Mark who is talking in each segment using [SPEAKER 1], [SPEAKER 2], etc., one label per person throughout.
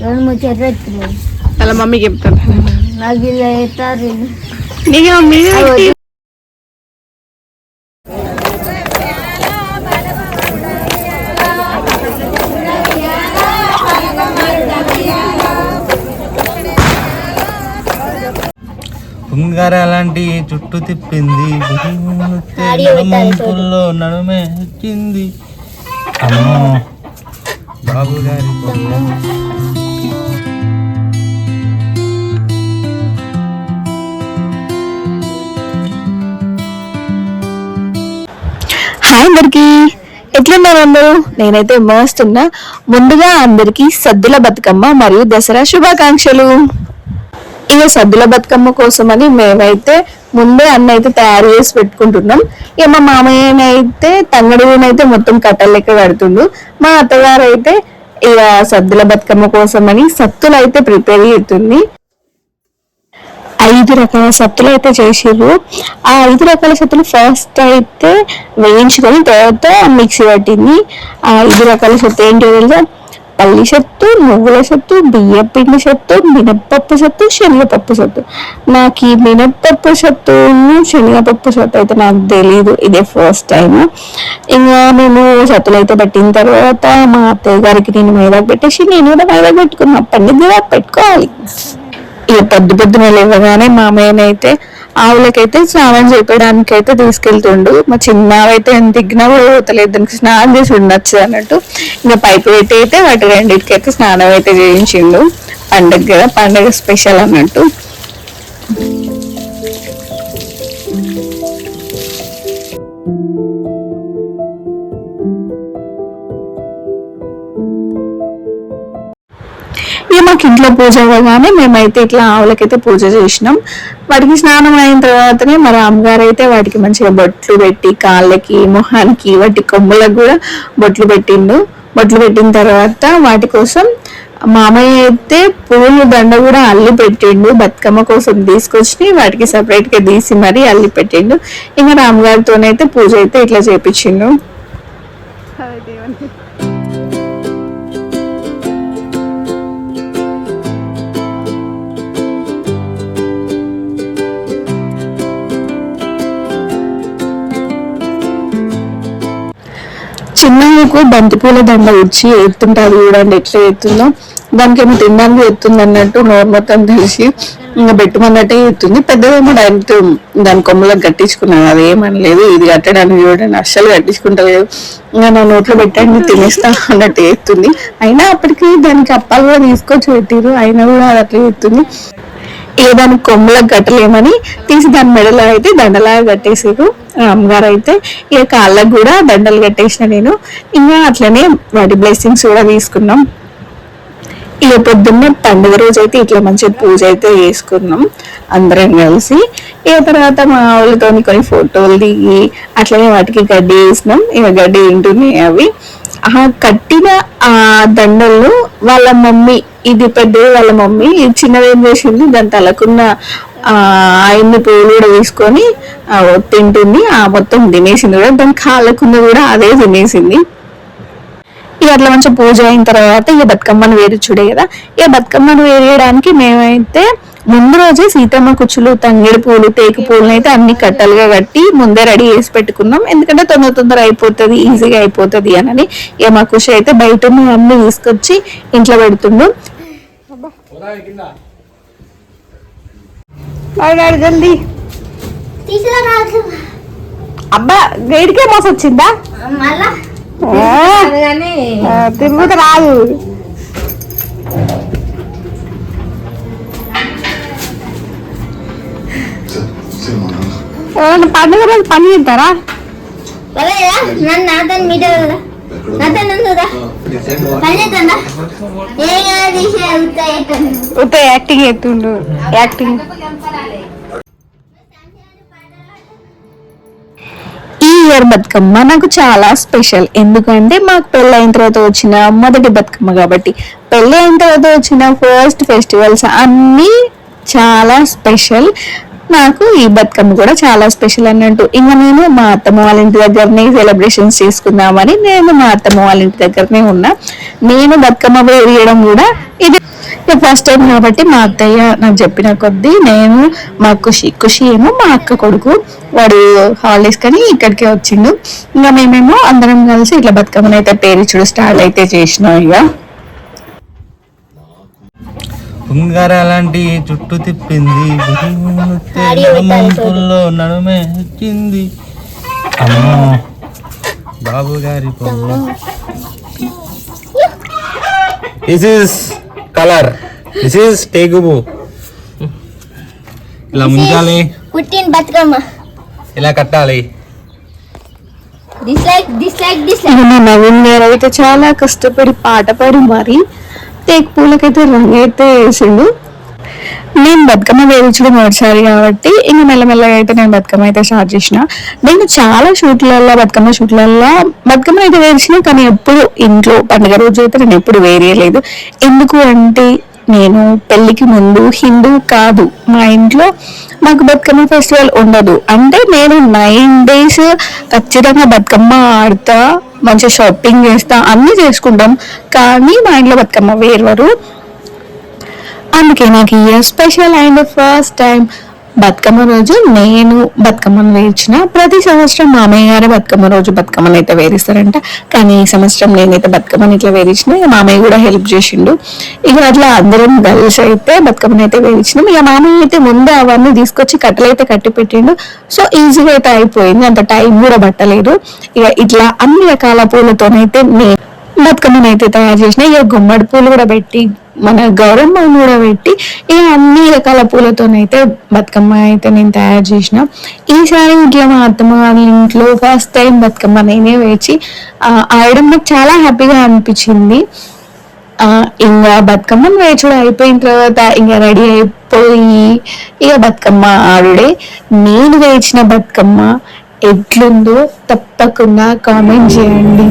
[SPEAKER 1] రెండు ముచ్చట్లు ఎత్తున్నాయి.
[SPEAKER 2] అలా మమ్మీకి చెప్తాను.
[SPEAKER 1] నాకు ఇలా ఎత్తారు.
[SPEAKER 2] నీకు మమ్మీ
[SPEAKER 3] ఉంగర అలాంటి చుట్టూ తిప్పింది, నడుమే ఎక్కింది. అమ్మో బాబు గారి
[SPEAKER 2] హాయ్ అందరికి, ఎట్లున్నారు అందరూ? నేనైతే మస్త్ ఉన్నా. ముందుగా అందరికి సద్దుల బతుకమ్మ మరియు దసరా శుభాకాంక్షలు. ఇక సద్దుల బతుకమ్మ కోసం అని మేమైతే ముందే అన్న అయితే తయారు చేసి పెట్టుకుంటున్నాం. ఇక మా మామయ్యనైతే తంగడినైతే మొత్తం కట్టలు లెక్క కడుతుండు. మా అత్తగారు అయితే ఇక సద్దుల బతుకమ్మ కోసం అని సత్తులు అయితే ప్రిపేర్ చేస్తుంది. 5 రకాల సత్తులు అయితే చేసిర్రు. ఆ 5 రకాల సత్తులు ఫస్ట్ అయితే వేయించుకొని తర్వాత మిక్సీ పట్టింది. ఆ 5 రకాల సత్తు ఏంటో తెలుసా? పల్లి సత్తు, నువ్వుల సత్తు, బియ్య పిండి సత్తు, మినప్పప్పు సత్తు, శనగపప్పు సత్తు. నాకు ఈ మినప్పప్పు సత్తు, శనగపప్పు సత్తు అయితే నాకు తెలీదు, ఇదే ఫస్ట్ టైం. ఇంకా మేము సత్తులు అయితే పెట్టిన తర్వాత మా అత్తయ్య గారికి నేను మైదాకు పెట్టేసి నేను కూడా మైదాకు పెట్టుకున్నా. పండుగ పెట్టుకోవాలి. ఇక పొద్దున లేవగానే మామయ్యనైతే ఆవులకైతే స్నానం చేపడానికి అయితే తీసుకెళ్తుండు. మా చిన్నవైతే ఎంత దిగ్గినా కూడా పోతలేదు, దానికి స్నానం చేసి ఉండొచ్చు అన్నట్టు ఇంకా పైపు పెట్టి అయితే వాటి రెండింటికైతే స్నానం అయితే చేయించిండు. పండుగ కదా, పండుగ స్పెషల్ అన్నట్టు. ఇక మాకు ఇంట్లో పూజ అవ్వగానే మేమైతే ఇట్లా ఆవులకైతే పూజ చేసినాం. వాటికి స్నానం అయిన తర్వాతనే మా రామగారు అయితే వాటికి మంచిగా బొట్లు పెట్టి కాళ్ళకి, మొహానికి, వాటి కొమ్ములకు కూడా బొట్లు పెట్టిండు. బొట్లు పెట్టిన తర్వాత వాటి కోసం మామయ్య అయితే పూలు దండ కూడా అల్లి పెట్టిండు. బతుకమ్మ కోసం తీసుకొచ్చి వాటికి సపరేట్ గా తీసి మరీ అల్లి పెట్టిండు. ఇంకా రామగారితోనైతే పూజ అయితే ఇట్లా చేపించిండు. చిన్నకు బంతిపూల దండ వచ్చి ఎత్తుంటారు చూడండి, ఎట్లా ఎత్తుందో. దానికి ఏమో తినడానికి ఎత్తుంది అన్నట్టు నోరు మొత్తం తెలిసి ఇంకా పెట్టుమన్నట్టే ఎత్తుంది. పెద్దదేమో డైరెక్ట్ దాని కొమ్మలకు కట్టించుకున్నాను, అది ఏమనలేదు. ఇది కట్టడానికి చూడండి అస్సలు కట్టించుకుంటలేదు. ఇంకా నా నోట్లో పెట్టండి తినేస్తా అన్నట్టు ఎత్తుంది. అయినా అప్పటికి దానికి అప్పాలు కూడా తీసుకొచ్చి పెట్టిరు, అయినా కూడా అది అట్లా ఎత్తుంది. ఇక దానికి కొమ్మలకు కట్టలేమని తీసి దాని మెడలో అయితే దండలాగా కట్టేసారు. అమ్మగారు అయితే ఇక కాళ్ళకు కూడా దండలు కట్టేసిన నేను. ఇంకా అట్లనే వాటి బ్లెస్సింగ్స్ కూడా తీసుకున్నాం. ఇక పొద్దున్నే పండుగ రోజు అయితే ఇట్లా మంచిగా పూజ అయితే చేసుకున్నాం అందరం కలిసి. ఇక తర్వాత మా వాళ్ళతో కొన్ని ఫోటోలు దిగి అట్లనే వాటికి గడ్డి వేసినాం. ఇక గడ్డి తింటున్నాయి అవి. కట్టిన ఆ దండలు వాళ్ళ మమ్మీ, ఇది పెద్దది వాళ్ళ మమ్మీ, ఇది చిన్నది ఏం చేసింది దాని తలకున్న ఆయన్ని పువ్వులు కూడా తీసుకొని తింటుంది. మొత్తం తినేసింది కూడా, దాని కాళ్ళకున్న కూడా అదే తినేసింది. ఇక అట్లా మంచిగా పూజ అయిన తర్వాత ఇక బతుకమ్మను వేరు చూడే కదా. ఇక బతుకమ్మను వేరేయడానికి మేమైతే ముందు రోజే సీతమ్మ కుచ్చులు, తంగేడు పూలు, టేకు పూలను అయితే అన్ని కట్టలుగా కట్టి ముందే రెడీ చేసి పెట్టుకున్నాం. ఎందుకంటే తొందర అయిపోతుంది, ఈజీగా అయిపోతుంది అని. ఇక మా కుషి అయితే బయట అన్ని తీసుకొచ్చి ఇంట్లో పెడుతుండు. జల్దీ అబ్బా, గైడ్కే మోసం వచ్చిందా? తిరుగుత రాదు. పండుగ రోజు పని చేస్తారా? యాక్టింగ్ ఎత్తుండు, యాక్టింగ్. ఈ ఇయర్ బతుకమ్మ నాకు చాలా స్పెషల్. ఎందుకంటే మాకు పెళ్ళి అయిన తర్వాత వచ్చిన మొదటి బతుకమ్మ కాబట్టి. పెళ్ళి అయిన తర్వాత వచ్చిన ఫస్ట్ ఫెస్టివల్స్ అన్నీ చాలా స్పెషల్. నాకు ఈ బతుకమ్మ కూడా చాలా స్పెషల్ అన్నట్టు. ఇంకా నేను మా అత్తమ్మ వాళ్ళ ఇంటి దగ్గరనే సెలబ్రేషన్స్ చేసుకుందామని నేను మా అత్తమ్మ వాళ్ళ ఇంటి దగ్గరనే ఉన్నా. నేను బతుకమ్మ వేయడం కూడా ఇది ఫస్ట్ టైం కాబట్టి మా అత్తయ్య నాకు చెప్పిన కొద్దీ నేను మా ఖుషి ఏమో మా అక్క కొడుకు వాడు హాలిడేస్ కానీ ఇక్కడికే వచ్చిండు. ఇంకా మేమేమో అందరం కలిసి ఇట్లా బతుకమ్మని అయితే పేరిచుడు స్టార్ట్ అయితే చేసినాం. ఇక
[SPEAKER 3] ఉంగరాలాంటి చుట్టూ తిప్పింది మంపుల్లో నడుమే ఎక్కింది అమ్మో బాబు గారి పొమ్ము. This is colour, this is టేగుబు. ఇలా ముంచాలి,
[SPEAKER 1] పుట్టిన బతుకమ్మ
[SPEAKER 3] ఇలా కట్టాలి.
[SPEAKER 2] మా నవీన్ గారు అయితే చాలా కష్టపడి పాట పాడి మరి టేక్ పూలకైతే రంగు అయితే వేసిండు. నేను బతుకమ్మ వేయించడం మొదటిసారి కాబట్టి ఇంకా మెల్లమెల్లగా అయితే నేను బతుకమ్మ అయితే స్టార్ట్ చేసిన. నేను చాలా షూట్లలో బతుకమ్మ అయితే వేయించిన, కానీ ఎప్పుడు ఇంట్లో పండుగ రోజు అయితే నేను ఎప్పుడు వేరేయలేదు. ఎందుకు అంటే నేను పెళ్లికి ముందు హిందూ కాదు, మా ఇంట్లో మాకు బతుకమ్మ ఫెస్టివల్ ఉండదు. అంటే నేను 9 days ఖచ్చితంగా బతుకమ్మ ఆడతా, మంచిగా షాపింగ్ చేస్తా, అన్ని చేసుకుంటాం, కానీ మా ఇంట్లో బతుకమ్మ వేరవరు. అందుకే నాకు year special and first time Bathukamma రోజు నేను బతుకమ్మను వేయించిన. ప్రతి సంవత్సరం మామయ్య గారే బతుకమ్మ రోజు బతుకమ్మను అయితే వేరిస్తారంట, కానీ ఈ సంవత్సరం నేనైతే బతుకమ్మని ఇట్లా వేరించిన. ఇక మామయ్య కూడా హెల్ప్ చేసిండు. ఇక అట్లా అందరం కలిసి అయితే బతుకమ్మని అయితే వేయించినాం. ఇక మామయ్య అయితే ముందే అవన్నీ తీసుకొచ్చి కట్టెలు అయితే కట్టి పెట్టిండు. సో ఈజీగా అయితే అయిపోయింది, అంత టైం కూడా పట్టలేదు. ఇక ఇట్లా అన్ని రకాల పూలతోనైతే నేను బతుకమ్మని అయితే తయారు చేసిన. ఇక గుమ్మడి పూలు కూడా పెట్టి మన గౌరమ్మను కూడా పెట్టి ఇక అన్ని రకాల పూలతోనైతే బతుకమ్మ అయితే నేను తయారు చేసిన. ఈసారి ఇట్లా మా అత్తమ్మ వాళ్ళ ఇంట్లో ఫస్ట్ టైం బతుకమ్మ నేనే వేచి ఆడడం నాకు చాలా హ్యాపీగా అనిపించింది. ఇంకా బతుకమ్మను వేచడం అయిపోయిన తర్వాత ఇంకా రెడీ అయిపోయి ఇక బతుకమ్మ ఆడుడే. నేను వేచిన బతుకమ్మ ఎట్లుందో తప్పకుండా కామెంట్ చేయండి.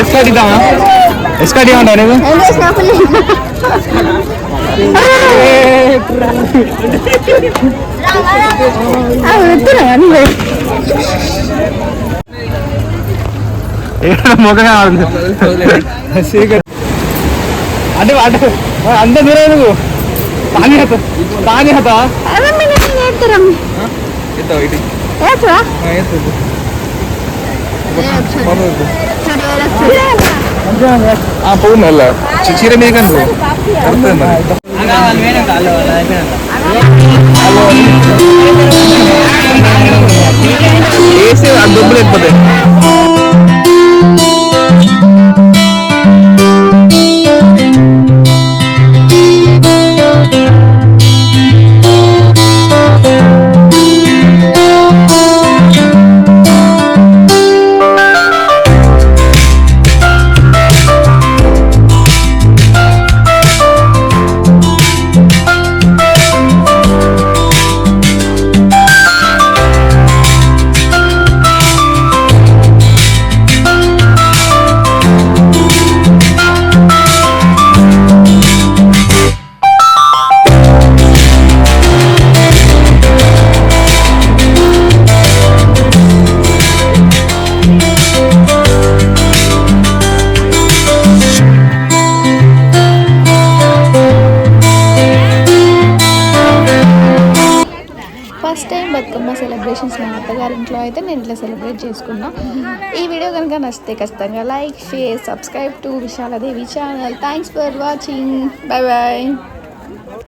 [SPEAKER 3] ఎస్కాట్ ఇద్దామా? ఎస్కాట్ ఇవ్వమంటావు నువ్వు? మొక్కగా అంటే అంత దూరం నువ్వు పానీ హతా పోవు మళ్ళా చీర మీద కనుకో వేసి ఆ డబ్బులు అయిపోతాయి.
[SPEAKER 4] ఫస్ట్ టైం బతుకమ్మ సెలబ్రేషన్స్ మా అత్తగారింట్లో అయితే నేను ఇట్లా సెలబ్రేట్ చేసుకున్నా. ఈ వీడియో కనుక నచ్చితే ఖచ్చితంగా like share subscribe to Vishaladevi channel. Thanks for watching. Bye bye.